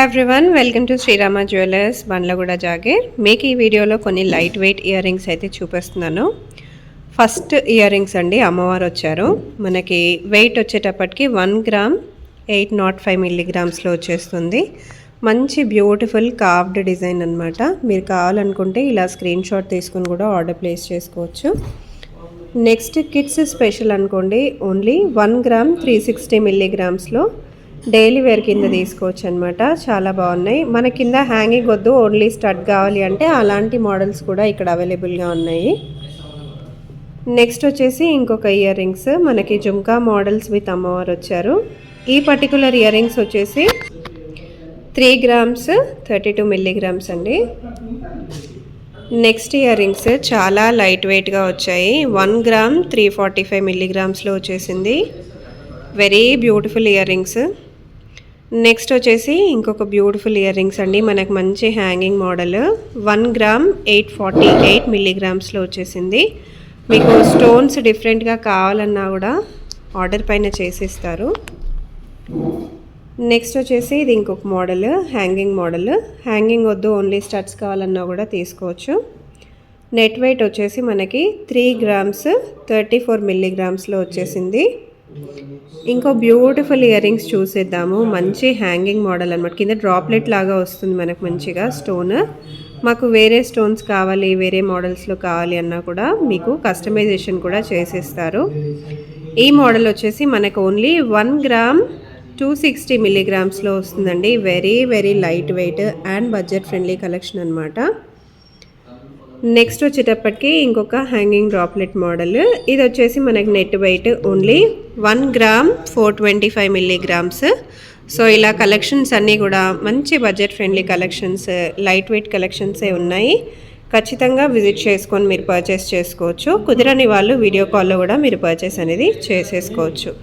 Hi everyone, welcome to Srirama jewellers Bandlaguda Jagir. మీకు ఈ వీడియోలో కొన్ని లైట్ వెయిట్ ఇయర్ రింగ్స్ అయితే చూపిస్తున్నాను. ఫస్ట్ ఇయర్ రింగ్స్ అండి, అమ్మవారు వచ్చారు. మనకి వెయిట్ వచ్చేటప్పటికి 1 గ్రామ్ 805 మిల్లీగ్రామ్స్లో వచ్చేస్తుంది. మంచి బ్యూటిఫుల్ కార్వ్డ్ డిజైన్ అనమాట. మీరు కావాలనుకుంటే ఇలా స్క్రీన్ షాట్ తీసుకుని కూడా ఆర్డర్ ప్లేస్ చేసుకోవచ్చు. నెక్స్ట్ కిడ్స్ స్పెషల్ అనుకోండి, ఓన్లీ 1 గ్రామ్ 360 మిల్లీగ్రామ్స్లో డైలీ వేర్ కింద తీసుకోవచ్చు అనమాట. చాలా బాగున్నాయి. మన కింద హ్యాంగింగ్ వద్దు, ఓన్లీ స్టడ్ కావాలి అంటే అలాంటి మోడల్స్ కూడా ఇక్కడ అవైలబుల్గా ఉన్నాయి. నెక్స్ట్ వచ్చేసి ఇంకొక ఇయర్ రింగ్స్, మనకి జుమ్కా మోడల్స్ విత్ అమ్మవారు వచ్చారు. ఈ పర్టికులర్ ఇయర్ రింగ్స్ వచ్చేసి 3 గ్రామ్స్ 32 మిల్లీగ్రామ్స్ అండి. నెక్స్ట్ ఇయర్ రింగ్స్ చాలా లైట్ వెయిట్గా వచ్చాయి. 1 గ్రామ్ 345 మిల్లీగ్రామ్స్లో వచ్చేసింది. Very beautiful ear rings. Next వచ్చేసి ఇంకొక బ్యూటిఫుల్ ఇయర్ రింగ్స్ అండి, మనకు మంచి హ్యాంగింగ్ మోడల్. 1 గ్రామ్ 848 మిల్లీగ్రామ్స్లో వచ్చేసింది. మీకు స్టోన్స్ డిఫరెంట్గా కావాలన్నా కూడా ఆర్డర్ పైన చేసిస్తారు. నెక్స్ట్ వచ్చేసి ఇది ఇంకొక మోడల్, హ్యాంగింగ్ మోడల్. హ్యాంగింగ్ వద్దు, ఓన్లీ స్టడ్స్ కావాలన్నా కూడా తీసుకోవచ్చు. నెట్ వెయిట్ వచ్చేసి మనకి 3 గ్రామ్స్ 34 మిల్లీగ్రామ్స్లో వచ్చేసింది. ఇంకో బ్యూటిఫుల్ ఇయర్ రింగ్స్ చూసేద్దాము. మంచి హ్యాంగింగ్ మోడల్ అనమాట. కింద డ్రాప్లెట్ లాగా వస్తుంది మనకు మంచిగా స్టోన్. మాకు వేరే స్టోన్స్ కావాలి, వేరే మోడల్స్లో కావాలి అన్నా కూడా మీకు కస్టమైజేషన్ కూడా చేసేస్తారు. ఈ మోడల్ వచ్చేసి మనకు ఓన్లీ 1 గ్రామ్ 260 మిల్లీగ్రామ్స్లో వస్తుందండి. Very very light weight and budget friendly collection అనమాట. నెక్స్ట్ వచ్చేటప్పటికి ఇంకొక హ్యాంగింగ్ డ్రాప్లెట్ మోడల్. ఇది వచ్చేసి మనకి net weight only 1 gram 425 milligrams. So ఇలా కలెక్షన్స్ అన్నీ కూడా మంచి budget friendly collections, light weight కలెక్షన్సే ఉన్నాయి. ఖచ్చితంగా విజిట్ చేసుకొని మీరు పర్చేస్ చేసుకోవచ్చు. కుదరని వాళ్ళు వీడియో కాల్లో కూడా మీరు పర్చేస్ అనేది చేసేసుకోవచ్చు.